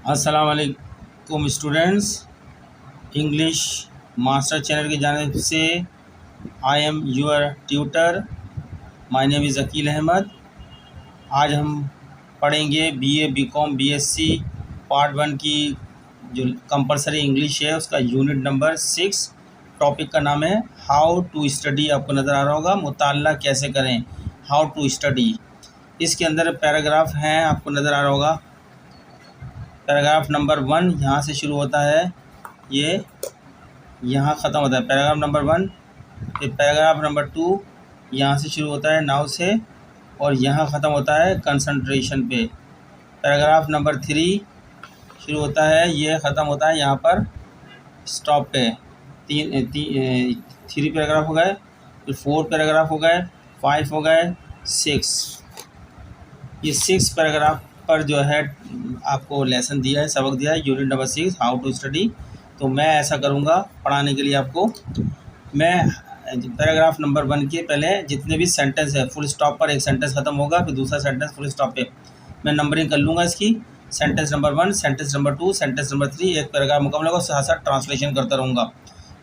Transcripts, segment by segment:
अस्सलाम वालेकुम students. English master channel की जानिब से I am your tutor. My name is Aqeel Ahmed. आज हम पढ़ेंगे बीए बीकॉम बीएससी पार्ट 1 की जो कंपलसरी इंग्लिश है उसका यूनिट नंबर 6। टॉपिक का नाम है हाउ टू स्टडी। आपको नज़र आ रहा होगा मुताल्ला कैसे करें, हाउ टू स्टडी। इसके अंदर पैराग्राफ हैं, आपको नज़र आ रहा होगा। पैराग्राफ नंबर 1 यहाँ से शुरू होता है, ये यहाँ ख़त्म होता है पैराग्राफ नंबर 1। फिर पैराग्राफ नंबर 2 यहाँ से शुरू होता है नाउ से, और यहाँ ख़त्म होता है कंसंट्रेशन पे। पैराग्राफ नंबर 3 शुरू होता है, ये ख़त्म होता है यहाँ पर स्टॉप पे। 3 पैराग्राफ हो गए, फिर 4 पैराग्राफ हो गए, 5 हो गए, 6। ये 6 पैराग्राफ पर जो है आपको लेसन दिया है, सबक दिया है, unit number 6 how to study. तो मैं ऐसा करूँगा पढ़ाने के लिए आपको, मैं पैराग्राफ नंबर 1 के पहले जितने भी सेंटेंस है, फुल स्टॉप पर एक सेंटेंस ख़त्म होगा, फिर दूसरा सेंटेंस फुल स्टॉप पे मैं नंबरिंग कर लूँगा इसकी। Sentence number 1, sentence number 2, sentence number 3, एक पैराग्राफ मुकम्मल होगा, साथ साथ ट्रांसलेशन करता रहूँगा।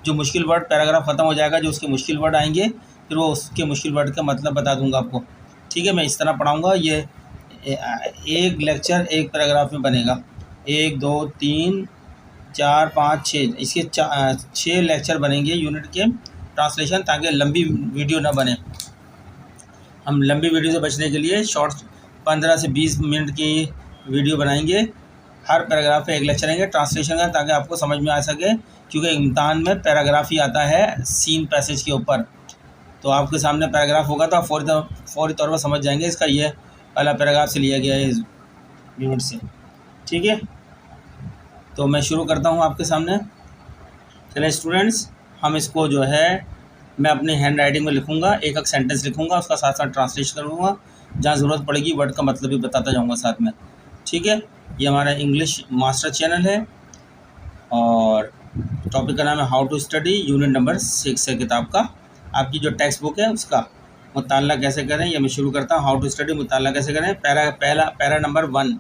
जो मुश्किल वर्ड पैराग्राफ ख़त्म हो जाएगा, जो उसके मुश्किल वर्ड आएंगे फिर वो उसके मुश्किल वर्ड का मतलब बता दूँगा आपको। ठीक है, मैं इस तरह पढ़ाऊँगा। ये एक लेक्चर एक पैराग्राफ में बनेगा। 1 2 3 4 5 6 इसके 6 लेक्चर बनेंगे यूनिट के ट्रांसलेशन, ताकि लंबी वीडियो ना बने। हम लंबी वीडियो से बचने के लिए शॉर्ट 15 से 20 मिनट की वीडियो बनाएंगे। हर पैराग्राफ पे एक लेक्चर रहेंगे ट्रांसलेशन का, ताकि आपको समझ में आ सके, क्योंकि इम्तहान में पैराग्राफ ही आता है सीन पैसेज के ऊपर। तो आपके सामने पैराग्राफ होगा तो आप फौरी तौर पर समझ जाएंगे इसका ये पहला पैराग्राफ से लिया गया है इस यूनिट से। ठीक है, तो मैं शुरू करता हूँ आपके सामने। चलिए स्टूडेंट्स, हम इसको जो है मैं अपनी हैंड राइटिंग में लिखूँगा, एक एक सेंटेंस लिखूँगा, उसका साथ साथ ट्रांसलेशन करूँगा, जहाँ ज़रूरत पड़ेगी वर्ड का मतलब भी बताता जाऊँगा साथ में। ठीक है, ये हमारा इंग्लिश मास्टर चैनल है और टॉपिक का नाम है how to study, unit number 6 है किताब का। आपकी जो टेक्स्ट बुक है उसका मुताल्ला कैसे करें, ये मैं शुरू करता हूँ। हाउ टू स्टडी मुताल्ला कैसे करें, पैरा नंबर 1।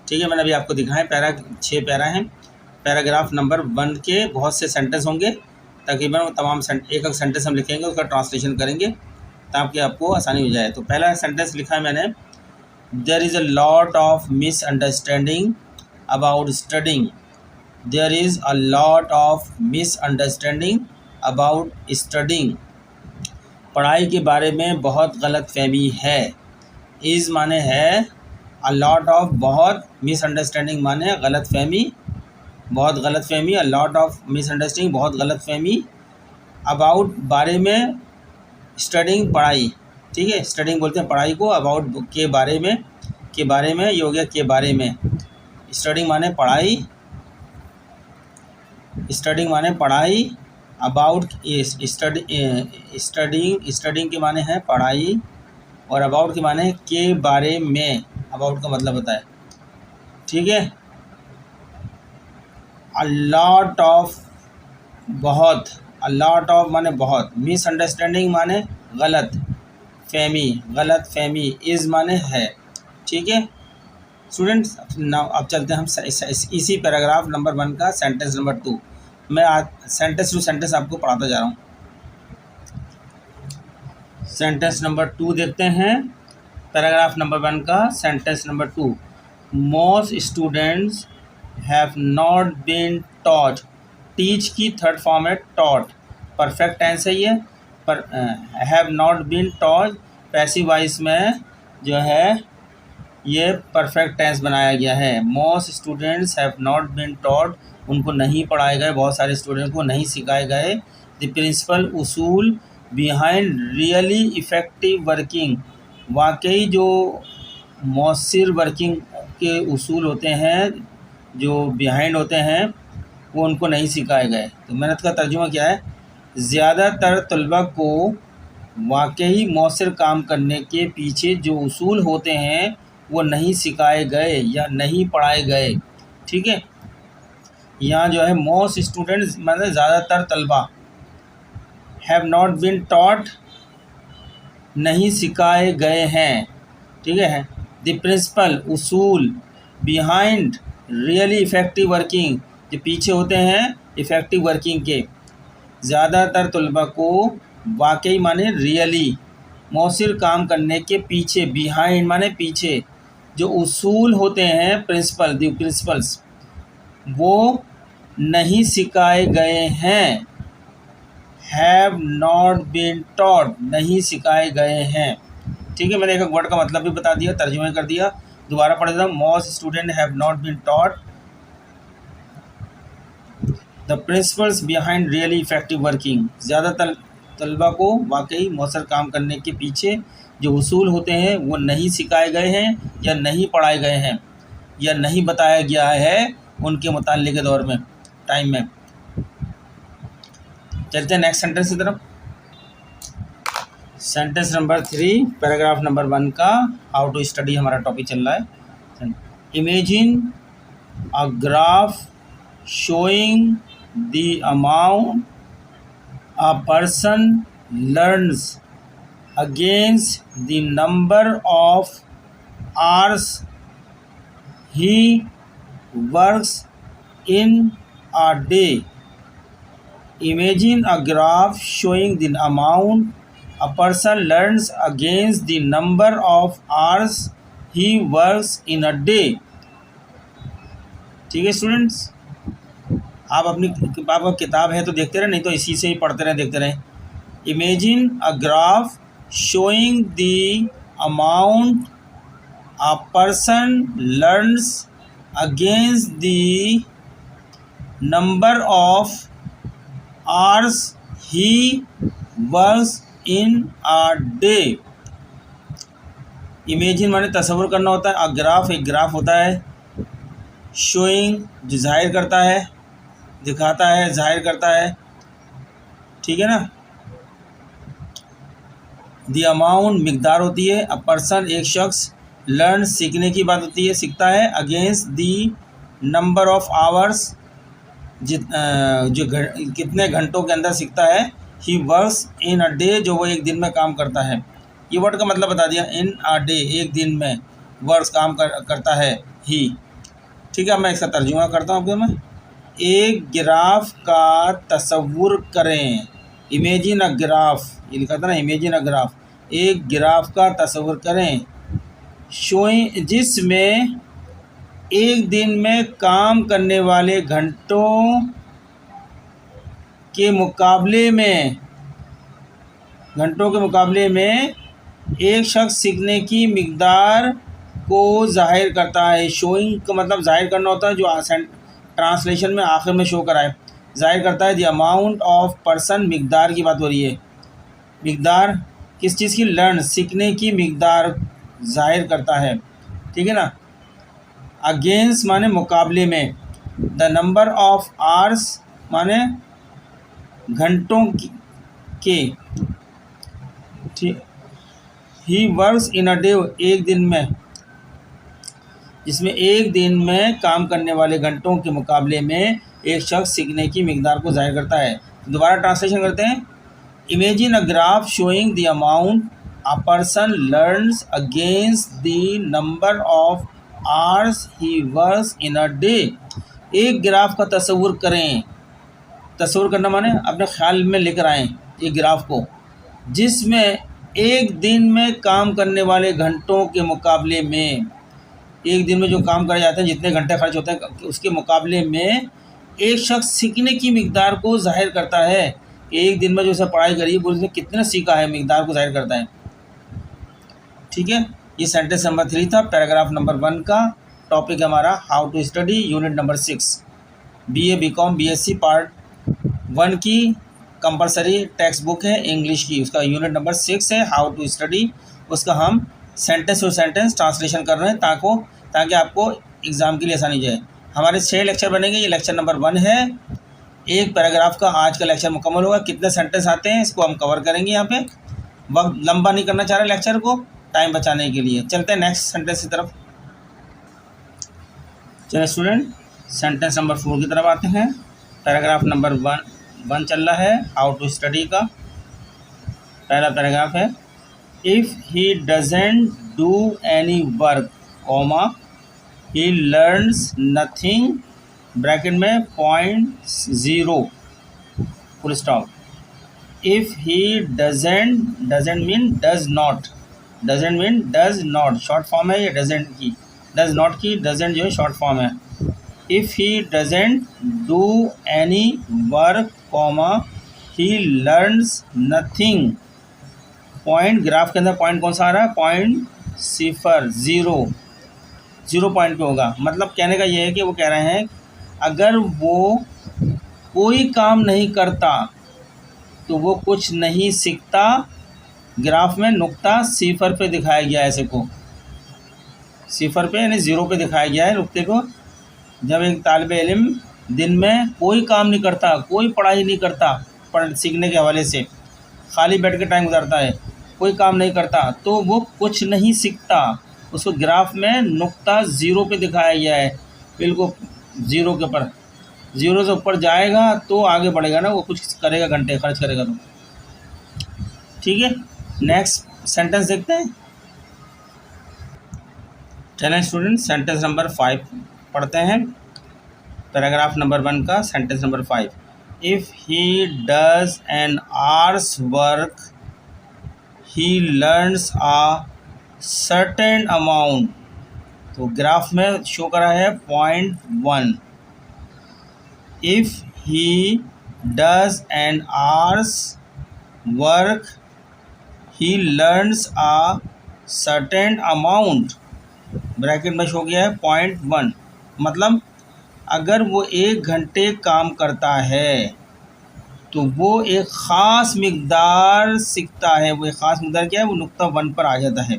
ठीक है, मैंने अभी आपको दिखाया 6 पैरा हैं। पैराग्राफ नंबर 1 के बहुत से सेंटेंस होंगे, तकरीबन वो तमाम एक एक सेंटेंस हम लिखेंगे, उसका ट्रांसलेशन करेंगे ताकि आपको आसानी हो जाए। तो पहला सेंटेंस लिखा है मैंने, there is a lot of misunderstanding about studying. There is a lot of misunderstanding about studying. पढ़ाई के बारे में बहुत गलत फहमी है। इज़ माने है, अ लॉट ऑफ बहुत, मिसअंडरस्टैंडिंग माने गलत फहमी, बहुत गलत फहमी, अ लॉट ऑफ मिसअंडरस्टैंडिंग बहुत गलत फहमी, अबाउट बारे में, स्टडिंग पढ़ाई। ठीक है, स्टडिंग बोलते हैं पढ़ाई को, अबाउट के बारे में, ये हो गया के बारे में। स्टडिंग माने पढ़ाई, स्टडिंग माने पढ़ाई, अबाउट स्टडिंग के माने है पढ़ाई, और अबाउट के माने के बारे में, अबाउट का मतलब होता है। ठीक है, अ लॉट ऑफ बहुत, अ लॉट ऑफ माने बहुत, मिसअंडरस्टैंडिंग माने गलत फहमी, इज़ माने है। ठीक है स्टूडेंट्स, अब चलते हैं हम इसी पैराग्राफ नंबर 1 का सेंटेंस नंबर 2। मैं आज सेंटेंस टू सेंटेंस आपको पढ़ाता जा रहा हूँ। सेंटेंस नंबर 2 देखते हैं, पैराग्राफ नंबर 1 का sentence number 2। Most students have not been taught. Teach की थर्ड फॉर्म है टॉट, परफेक्ट टेंस है ये, पर have not been taught passive voice में जो है ये परफेक्ट टेंस बनाया गया है। Most students have not been taught, उनको नहीं पढ़ाए गए, बहुत सारे स्टूडेंट को नहीं सिखाए गए। द प्रिंसिपल उसूल बिहाइंड रियली इफ़ेक्टिव वर्किंग। वाकई जो मौसर वर्किंग के उसूल होते हैं, जो बिहाइंड होते हैं, वो उनको नहीं सिखाए गए। तो मेहनत का तर्जुमा क्या है, ज़्यादातर तलबा को वाकई मौसर काम करने के पीछे जो उसूल होते हैं वो नहीं सिखाए गए या नहीं पढ़ाए गए। ठीक है, यहाँ जो है मोस्ट स्टूडेंट्स मतलब ज़्यादातर तलबा, हैव नॉट बीन टॉट नहीं सिखाए गए हैं। ठीक है, द प्रिंसिपल उसूल, बिहाइंड रियली इफ़ेक्टिव वर्किंग, जो पीछे होते हैं इफ़ेक्टिव वर्किंग के, ज़्यादातर तलबा को वाकई माने रियली मौसिर काम करने के पीछे, बिहाइंड माने पीछे, जो उसूल होते हैं प्रिंसिपल्स वो नहीं सिखाए गए हैं, हैव नॉट बीन टॉट, नहीं सिखाए गए हैं। ठीक है, मैंने एक वर्ड का मतलब भी बता दिया, तर्जुमा कर दिया, दोबारा पढ़ देता हूँ। Most student have not been taught the principles behind really effective working, ज़्यादातर तलबा को वाकई मौसर काम करने के पीछे जो उसूल होते हैं वो नहीं सिखाए गए हैं, या नहीं पढ़ाए गए हैं, या नहीं बताया गया है उनके मुताल्लिक़ दौर में, टाइम में। चलते हैं नेक्स्ट सेंटेंस की तरफ। सेंटेंस नंबर 3 पैराग्राफ नंबर 1 का हाउ टू स्टडी हमारा टॉपिक चल रहा है। Imagine a graph showing the amount a person learns against the number of hours he works in a day. Imagine a graph showing the amount a person learns against the number of hours he works in a day. ठीक है students, आप अपनी आपका किताब है तो देखते रहे, नहीं तो इसी से ही पढ़ते रहे, देखते रहे। Imagine a graph showing the amount a person learns against the number of hours he works in a day. Imagine माने तस्वुर करना होता है, अ ग्राफ एक ग्राफ होता है, शोइंग जो जाहिर करता है, दिखाता है, जाहिर करता है, ठीक है ना। द अमाउंट मिकदार होती है, अ पर्सन एक शख्स, लर्न सीखने की बात होती है, सीखता है, against the number of hours जो कितने घंटों के अंदर सीखता है, he works in a day जो वो एक दिन में काम करता है। ये वर्ड का मतलब बता दिया, इन अ डे एक दिन में, वर्क्स काम करता है ही। ठीक है, मैं इसका तर्जुमा करता हूँ आपको। मैं एक ग्राफ का तस्वुर करें, इमेजिन अ ग्राफ, ये लिखा था ना, इमेजिन अ ग्राफ, एक ग्राफ का तस्वुर करें, शोइंग जिसमें एक दिन में काम करने वाले घंटों के मुकाबले में एक शख्स सीखने की मिकदार को जाहिर करता है। शोइंग का मतलब जाहिर करना होता है, जो ट्रांसलेशन में आखिर में शो कराए, जाहिर करता है। द अमाउंट ऑफ पर्सन, मिकदार की बात हो रही है, मिकदार किस चीज़ की, लर्न सीखने की मिकदार जाहिर करता है, ठीक है ना। अगेंस्ट माने मुकाबले में, द नंबर ऑफ आवर्स माने घंटों के, ठीक, he works in a day एक दिन में, जिसमें एक दिन में काम करने वाले घंटों के मुकाबले में एक शख्स सीखने की मिकदार को जाहिर करता है। दोबारा ट्रांसलेशन करते हैं। Imagine a graph showing the amount a person learns against the number of hours he works in a day. एक ग्राफ का तस्वुर करें, तस्वुर करना माने अपने ख्याल में लेकर आएँ एक ग्राफ को, जिसमें एक दिन में काम करने वाले घंटों के मुकाबले में, एक दिन में जो काम करे जाते हैं, जितने घंटे खर्च होते हैं, उसके मुकाबले में एक शख्स सीखने की मिकदार को जाहिर करता है कि एक दिन में जो उसे पढ़ाई करी वो उसने कितना सीखा है, मिकदार को जाहिर करता है। ठीक है, ये सेंटेंस नंबर 3 था पैराग्राफ नंबर 1 का। टॉपिक हमारा how to study, unit number 6, BA BCom BSc part 1 की कंपलसरी टेक्स्ट बुक है इंग्लिश की, उसका यूनिट नंबर 6 है हाउ टू स्टडी। उसका हम सेंटेंस टू सेंटेंस ट्रांसलेशन कर रहे हैं ताकि आपको एग्ज़ाम के लिए आसानी जाए। हमारे 6 लेक्चर बनेंगे, ये लेक्चर नंबर 1 है। एक पैराग्राफ का आज का लेक्चर मुकम्मल होगा। कितने सेंटेंस आते हैं इसको हम कवर करेंगे यहाँ पे। वक्त लंबा नहीं करना चाह रहे लेक्चर को, टाइम बचाने के लिए। चलते हैं नेक्स्ट सेंटेंस की तरफ। चलिए स्टूडेंट, सेंटेंस नंबर 4 की तरफ आते हैं। पैराग्राफ नंबर 1 चल रहा है हाउ टू स्टडी का। पहला पैराग्राफ है, if he doesn't do any work, comma he learns nothing bracket में 0.0 full stop. If he doesn't mean does not, short form है ये डजेंट की, डज नॉट की डजेंट जो है शॉर्ट फॉर्म है। If he doesn't do any work comma he learns nothing. Point graph के अंदर पॉइंट कौन सा आ रहा है? पॉइंट 0 पॉइंट पे होगा। मतलब कहने का ये है कि वो कह रहे हैं अगर वो कोई काम नहीं करता तो वो कुछ नहीं सीखता। ग्राफ में नुक्ता सिफर पे दिखाया गया है, ऐसे को सिफर पे यानी 0 पे दिखाया गया है नुक्ते को। जब एक तालिब इल्म दिन में कोई काम नहीं करता, कोई पढ़ाई नहीं करता, सीखने के हवाले से खाली बैठ के टाइम गुजारता है, कोई काम नहीं करता, तो वो कुछ नहीं सीखता। उसको ग्राफ में नुक्ता 0 पे दिखाया गया है, बिल्कुल 0 के ऊपर। 0 से ऊपर जाएगा तो आगे बढ़ेगा ना, वो कुछ करेगा, घंटे खर्च करेगा तो। ठीक है, नेक्स्ट सेंटेंस देखते हैं। चलें स्टूडेंट, सेंटेंस नंबर 5 पढ़ते हैं। पैराग्राफ नंबर 1 का sentence number 5। If he does an hours work he learns a certain amount. तो ग्राफ में शो करा है 0.1। If he does an hours work he learns a certain amount, bracket में show किया है 0.1। मतलब अगर वो 1 घंटे काम करता है तो वो एक ख़ास मिक़दार सीखता है। वो एक ख़ास मिक़दार क्या है? वो नुक्ता 1 पर आ जाता है।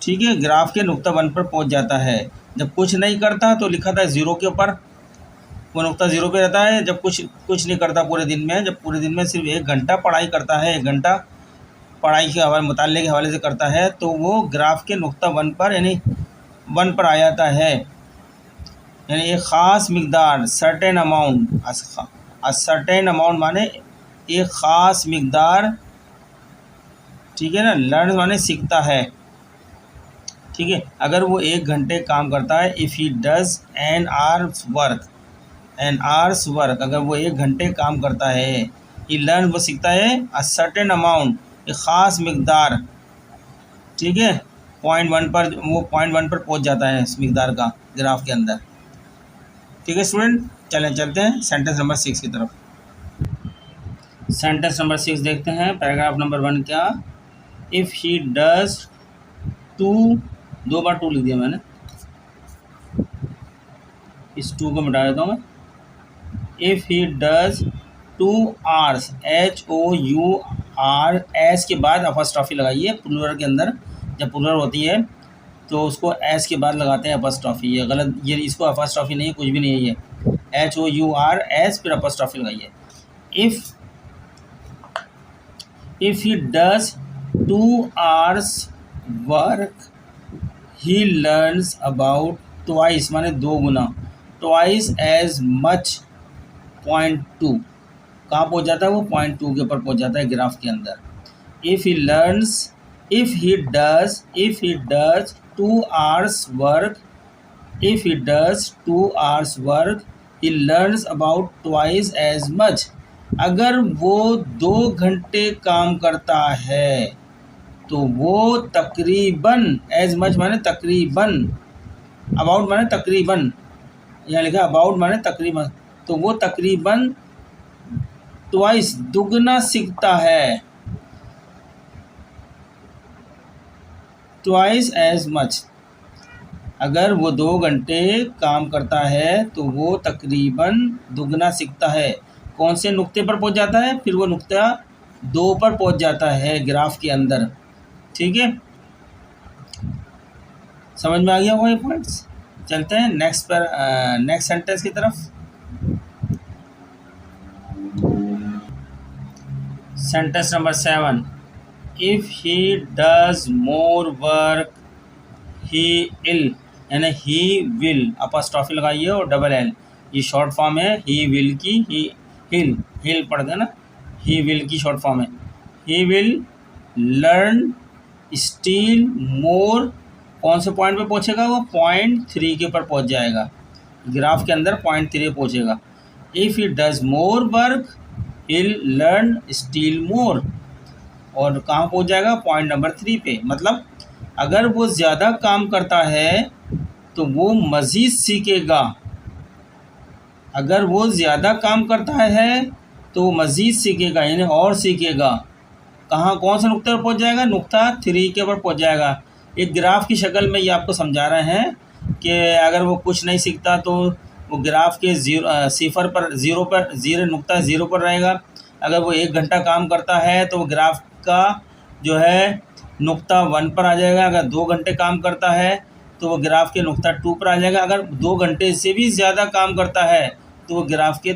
ठीक है, ग्राफ के नुक्ता 1 पर पहुंच जाता है। जब कुछ नहीं करता तो लिखा था 0 के ऊपर, वो नुक्ता 0 पे रहता है। जब कुछ नहीं करता पूरे दिन में, जब पूरे दिन में सिर्फ 1 घंटा पढ़ाई करता है, 1 घंटा पढ़ाई के हवाले मुताल्ले के हवाले से करता है, तो वो ग्राफ के नुक्ता 1 पर यानी 1 पर आ जाता है। यानी एक ख़ास मिक़दार, सर्टेन अमाउंट, सर्टेन अमाउंट माने एक ख़ास मिक़दार। ठीक है ना, लर्न माने सीखता है। ठीक है, अगर वो 1 घंटे काम करता है, if he does an hours work, अगर वो 1 घंटे काम करता है, ही लर्न वो सीखता है, अ सर्टेन अमाउंट एक ख़ास मिक़दार। ठीक है, 0.1 पर, वो 0.1 पर पहुंच जाता है इस मिक़दार का ग्राफ के अंदर। ठीक है स्टूडेंट, चलते हैं सेंटेंस नंबर 6 की तरफ। सेंटेंस नंबर 6 देखते हैं, पैराग्राफ नंबर 1 क्या। इफ़ ही डज 2, 2 बार 2 लिख दिया मैंने, इस 2 को मिटा देता हूँ मैं। If he does 2 hours, HOUR के बाद अपॉस्ट्रोफी लगाइए प्लूरल के अंदर। जब प्लूरल होती है तो उसको एस के बाद लगाते हैं अपॉस्ट्रोफी। ये गलत, ये इसको अपॉस्ट्रोफी नहीं है, कुछ भी नहीं है ये, HOURS फिर अपॉस्ट्रोफी लगाइए। If he does 2 hours work he learns about twice, माने 2 गुना, ट्वाइस एज मच 0.2। कहाँ पहुँच जाता है वो? 0.2 के ऊपर पहुँच जाता है ग्राफ के अंदर। If he does 2 hours work, if he does 2 hours work he learns about twice as much. अगर वो 2 घंटे काम करता है तो वो तकरीबन, एज मच माने तकरीबन, अबाउट माने तकरीबन, यहाँ लिखा अबाउट माने तकरीबन, तो वो तकरीबन ट्वाइस, दुगना सीखता है, ट्वाइस एज मच। अगर वो 2 घंटे काम करता है तो वो तकरीबन दुगना सीखता है। कौन से नुक्ते पर पहुंच जाता है? फिर वो नुक्ता 2 पर पहुंच जाता है ग्राफ के अंदर। ठीक है, समझ में आ गया होगा ये पॉइंट्स। चलते हैं नेक्स्ट सेंटेंस की तरफ। Sentence number 7। If he does more work he'll, यानी ही विल, अपॉस्ट्रोफी लगाइए और डबल एल, ये शॉर्ट फॉर्म है ही विल की। हिल पढ़ते हैं ना, ही विल की शॉर्ट फॉर्म है। He will learn still more कौन से पॉइंट पे पहुंचेगा? वो पॉइंट 3 के ऊपर पहुंच जाएगा, ग्राफ के अंदर पॉइंट 3 पहुंचेगा। If he does more work he'll learn still more, और कहाँ पहुंच जाएगा? पॉइंट नंबर 3 पे। मतलब अगर वो ज़्यादा काम करता है तो वो मज़ीद सीखेगा। अगर वो ज़्यादा काम करता है तो वो मज़ीद सीखेगा, यानी और सीखेगा। कहाँ, कौन से नुक्ते पर पहुंच जाएगा? नुक्ता 3 के ऊपर पहुंच जाएगा। एक ग्राफ की शक्ल में ये आपको समझा रहे हैं कि अगर वो कुछ नहीं सीखता तो वो ग्राफ के नुक्ता ज़ीरो पर रहेगा। अगर वो 1 घंटा काम करता है तो वो ग्राफ का जो है नुक्ता 1 पर आ जाएगा। अगर 2 घंटे काम करता है तो वो ग्राफ के नुक्ता 2 पर आ जाएगा। अगर 2 घंटे से भी ज़्यादा काम करता है तो वो ग्राफ के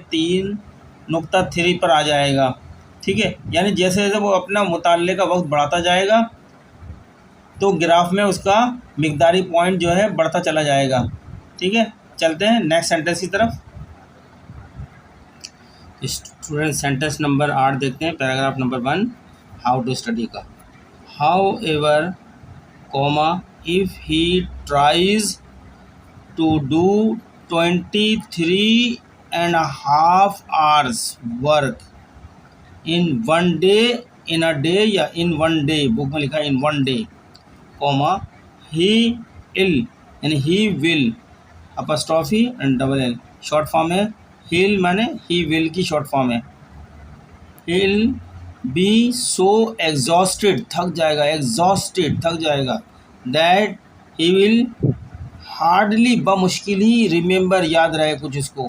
नुक्ता 3 पर आ जाएगा। ठीक है, यानी जैसे जैसे वो अपना मुताले का वक्त बढ़ाता जाएगा तो ग्राफ में उसका मिकदारी पॉइंट जो है बढ़ता चला जाएगा। ठीक है, चलते हैं नेक्स्ट सेंटेंस की तरफ। स्टूडेंट सेंटेंस नंबर 8 देखते हैं, paragraph number 1 how to study का। However comma if he tries to do 23.5 hours work in 1 day, in a day या इन 1 डे, बुक में लिखा है इन 1 डे, कॉमा ही इल यानी he will, apostrophe and double L, short form है। हिल माने ही will की short form है। हिल B so exhausted, थक जाएगा, एग्जॉस्टेड थक जाएगा, दैट ही विल हार्डली, बमुश्किल ही, रिमेंबर याद रहे कुछ उसको,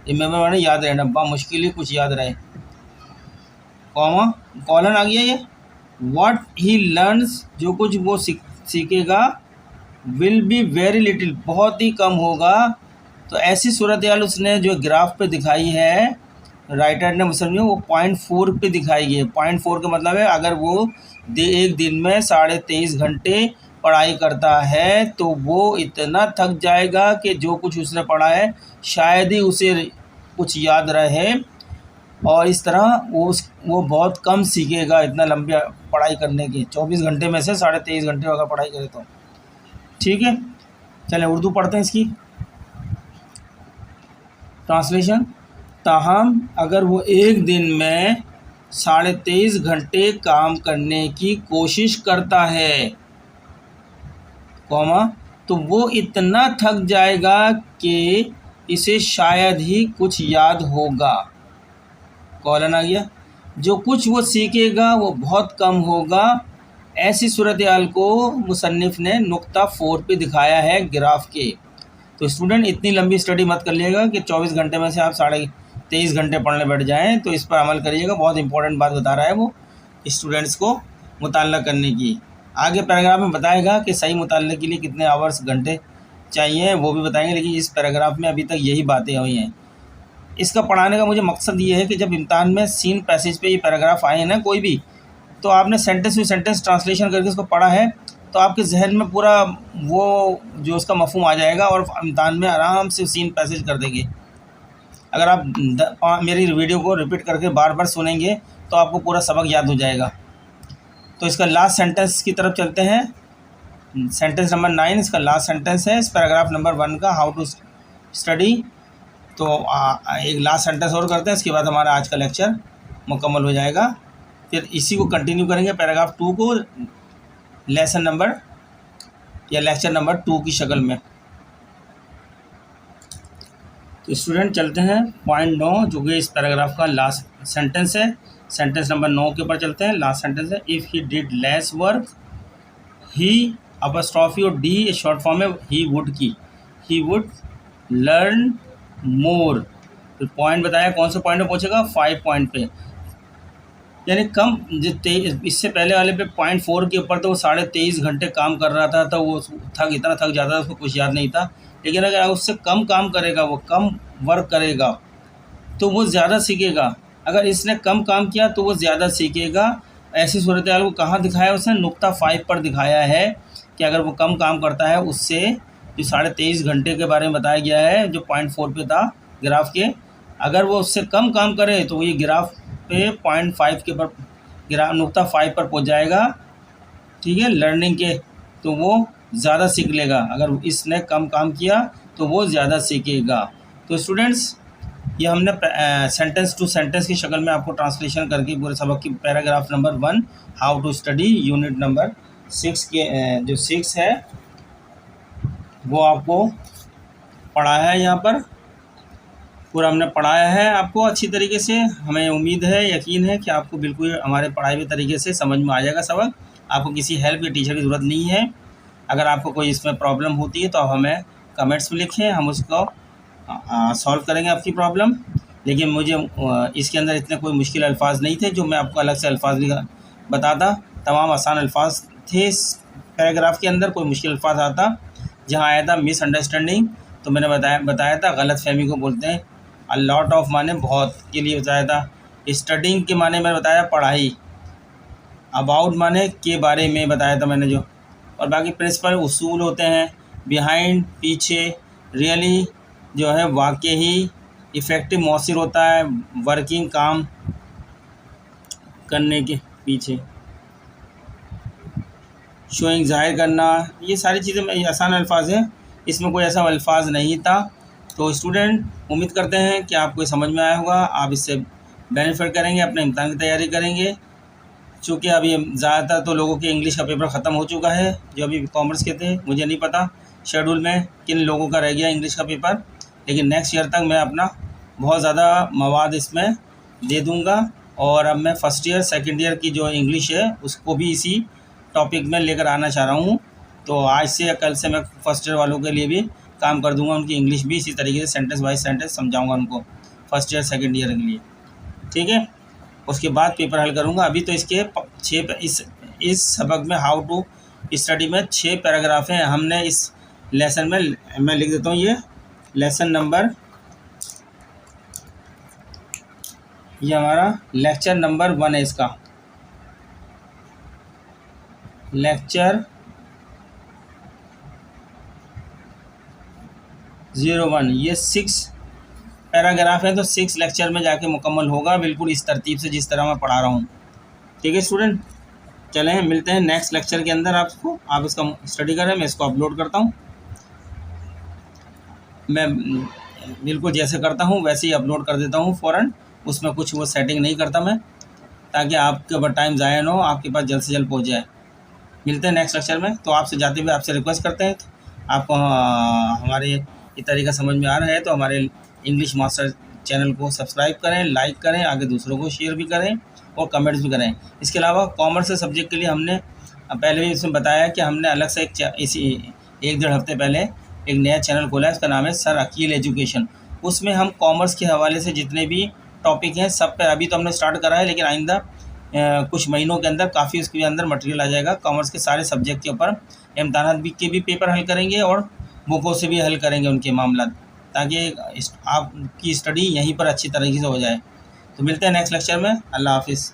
रिमेंबर माने याद रहना, बमुश्किल ही कुछ याद रहे, कॉमा कॉलन आ गया ये। व्हाट ही लर्न्स, जो कुछ वो सीखेगा, विल बी वेरी लिटिल, बहुत ही कम होगा। तो ऐसी सूरत हाल उसने जो ग्राफ पे दिखाई है राइटर ने, मुसलमान वो पॉइंट 4 पे दिखाई गई है। पॉइंट 4 का मतलब है अगर वो एक दिन में 23.5 घंटे पढ़ाई करता है तो वो इतना थक जाएगा कि जो कुछ उसने पढ़ा है शायद ही उसे कुछ याद रहे, और इस तरह वो बहुत कम सीखेगा इतना लंबी पढ़ाई करने की। 24 घंटे में से 23.5 घंटे अगर पढ़ाई करे तो। ठीक है, चलें उर्दू पढ़ते हैं इसकी ट्रांसलेशन। ताहम अगर वो एक दिन में 23.5 घंटे काम करने की कोशिश करता है, कॉमा तो वो इतना थक जाएगा कि इसे शायद ही कुछ याद होगा, कॉलन आ गया। जो कुछ वो सीखेगा वो बहुत कम होगा। ऐसी सूरत हाल को मुसन्निफ़ ने नुक्ता 4 पे दिखाया है ग्राफ के। तो स्टूडेंट इतनी लंबी स्टडी मत करिएगा कि 24 घंटे में से आप 23.5 घंटे पढ़ने बैठ जाएं, तो इस पर अमल करिएगा। बहुत इंपॉर्टेंट बात बता रहा है वो स्टूडेंट्स को मुताल्ला करने की। आगे पैराग्राफ में बताएगा कि सही मुताल्ले के लिए कितने आवर्स घंटे चाहिए, वो भी बताएंगे, लेकिन इस पैराग्राफ में अभी तक यही बातें हुई हैं। इसका पढ़ाने का मुझे मकसद ये है कि जब इम्तहान में सीन पैसेज पे ये पैराग्राफ आए हैं ना कोई भी, तो आपने सेंटेंस टू सेंटेंस ट्रांसलेशन करके उसको पढ़ा है तो आपके जहन में पूरा वो जो उसका मफहूम आ जाएगा और इम्तहान में आराम से सीन पैसेज कर देंगे। अगर आप मेरी वीडियो को रिपीट करके बार बार सुनेंगे तो आपको पूरा सबक याद हो जाएगा। तो इसका लास्ट सेंटेंस की तरफ चलते हैं। सेंटेंस नंबर 9 इसका लास्ट सेंटेंस है इस पैराग्राफ नंबर 1 का, हाउ टू स्टडी। तो एक लास्ट सेंटेंस और करते हैं, इसके बाद हमारा आज का लेक्चर मुकम्मल हो जाएगा। फिर इसी को कंटिन्यू करेंगे पैराग्राफ 2 को लेसन नंबर या लेक्चर नंबर 2 की शक्ल में। तो स्टूडेंट चलते हैं पॉइंट 9 जो कि इस पैराग्राफ का लास्ट सेंटेंस है। सेंटेंस नंबर 9 के ऊपर चलते हैं, लास्ट सेंटेंस है। If he did lace work, he apostrophe और डी शॉर्ट फॉर्म है ही वुड की, ही वुड लर्न मोर। तो पॉइंट बताया कौन सा पॉइंट पे पहुंचेगा, 5 पॉइंट पे, यानी कम। इससे पहले वाले पे पॉइंट 4 के ऊपर तो वो 23.5 घंटे काम कर रहा था, तो वो इतना थक जाता था उसको कुछ याद नहीं था। लेकिन अगर उससे कम काम करेगा, वो कम वर्क करेगा तो वो ज़्यादा सीखेगा। अगर इसने कम काम किया तो वो ज़्यादा सीखेगा। ऐसी सूरत हाल को कहाँ दिखाया उसने, नुक्ता 5 पर दिखाया है कि अगर वो कम काम करता है उससे जो 23.5 घंटे के बारे में बताया गया है जो पॉइंट 4 पे था ग्राफ के, अगर वो उससे कम काम करे तो ये ग्राफ पे पॉइंट 5 के पर नुक्ता 5 पर पहुंच जाएगा। ठीक है, लर्निंग के, तो वो ज़्यादा सीख लेगा, अगर इसने कम काम किया तो वो ज़्यादा सीखेगा। तो स्टूडेंट्स, ये हमने सेंटेंस टू सेंटेंस की शक्ल में आपको ट्रांसलेशन करके पूरे सबक की paragraph number 1 how to study unit number 6 के जो 6 है वो आपको पढ़ाया है। यहाँ पर पूरा हमने पढ़ाया है आपको अच्छी तरीके से। हमें उम्मीद है, यकीन है कि आपको बिल्कुल हमारे पढ़ाए हुए तरीके से समझ में आ जाएगा सबक। आपको किसी हेल्प या टीचर की ज़रूरत नहीं है। अगर आपको कोई इसमें प्रॉब्लम होती है तो आप हमें कमेंट्स में लिखें, हम उसको सॉल्व करेंगे आपकी प्रॉब्लम। लेकिन मुझे इसके अंदर इतने कोई मुश्किल अल्फाज नहीं थे जो मैं आपको अलग से अल्फाज भी बताता। तमाम आसान अल्फाज थे इस पैराग्राफ के अंदर। कोई मुश्किल अल्फाज आता जहाँ आया था मिसअंडरस्टैंडिंग, तो मैंने बताया था गलतफहमी को बोलते हैं। अ लॉट ऑफ माने बहुत के लिए बताया था। स्टडिंग के माने मैंने बताया पढ़ाई। अबाउट माने के बारे में बताया था मैंने जो। और बाकी प्रिंसिपल उसूल होते हैं। बिहाइंड पीछे, रियली जो है वाकई ही, इफ़ेक्टिव मौसिर होता है वर्किंग काम करने के पीछे, शोइंग ज़ाहिर करना, ये सारी चीज़ें आसान अल्फाज हैं, इसमें कोई ऐसा अल्फाज नहीं था। तो स्टूडेंट, उम्मीद करते हैं कि आपको समझ में आया होगा, आप इससे बेनिफिट करेंगे, अपने इम्तिहान की तैयारी करेंगे। चूँकि अभी ज़्यादातर तो लोगों के इंग्लिश का पेपर ख़त्म हो चुका है, जो अभी कॉमर्स के थे। मुझे नहीं पता शेड्यूल में किन लोगों का रह गया इंग्लिश का पेपर, लेकिन नेक्स्ट ईयर तक मैं अपना बहुत ज़्यादा मवाद इसमें दे दूँगा। और अब मैं फ़र्स्ट ईयर सेकेंड ईयर की जो इंग्लिश है उसको भी इसी टॉपिक में लेकर आना चाह रहा हूँ। तो आज से या कल से मैं फ़र्स्ट ईयर वालों के लिए भी काम कर दूँगा, उनकी इंग्लिश भी इसी तरीके से सेंटेंस बाय सेंटेंस समझाऊँगा उनको फ़र्स्ट ईयर सेकेंड ईयर के लिए, ठीक है। उसके बाद पेपर हल करूँगा। अभी तो इसके 6 इस सबक में हाउ टू स्टडी में 6 पैराग्राफ हैं। हमने इस लेसन में, मैं लिख देता हूँ, ये लेसन नंबर, ये हमारा लेक्चर नंबर 1 है। इसका लेक्चर 01, ये 6 पैराग्राफ है, तो 6 लेक्चर में जाके मुकम्मल होगा, बिल्कुल इस तरतीब से जिस तरह मैं पढ़ा रहा हूँ, ठीक है स्टूडेंट। चलें, मिलते हैं नेक्स्ट लेक्चर के अंदर। आपको आप इसका स्टडी करें, मैं इसको अपलोड करता हूँ। मैं बिल्कुल जैसे करता हूँ वैसे ही अपलोड कर देता हूँ फ़ौरन, उसमें कुछ वो सेटिंग नहीं करता मैं, ताकि आपके ऊपर टाइम ज़ाया ना हो, आपके पास जल्द से जल्द पहुँच जाए। मिलते हैं नेक्स्ट लेक्चर में। तो आपसे जाते हुए आपसे रिक्वेस्ट करते हैं, आपको हमारे ये तरीका समझ में आ रहा है तो हमारे इंग्लिश मास्टर चैनल को सब्सक्राइब करें, लाइक करें, आगे दूसरों को शेयर भी करें और कमेंट्स भी करें। इसके अलावा कॉमर्स के सब्जेक्ट के लिए हमने पहले भी इसमें बताया कि हमने अलग से इसी 1-1.5 हफ्ते पहले एक नया चैनल खोला है, उसका नाम है सर अकील एजुकेशन। उसमें हम कॉमर्स के हवाले से जितने भी टॉपिक हैं सब पे अभी तो हमने स्टार्ट करा है, लेकिन आइंदा कुछ महीनों के अंदर काफ़ी उसके अंदर मटेरियल आ जाएगा। कॉमर्स के सारे सब्जेक्ट के ऊपर इम्तहानात के भी पेपर हल करेंगे और बुकों से भी हल करेंगे उनके मामला, ताकि आपकी स्टडी यहीं पर अच्छी तरीके से हो जाए। तो मिलते हैं नेक्स्ट लेक्चर में। अल्लाह हाफिज़।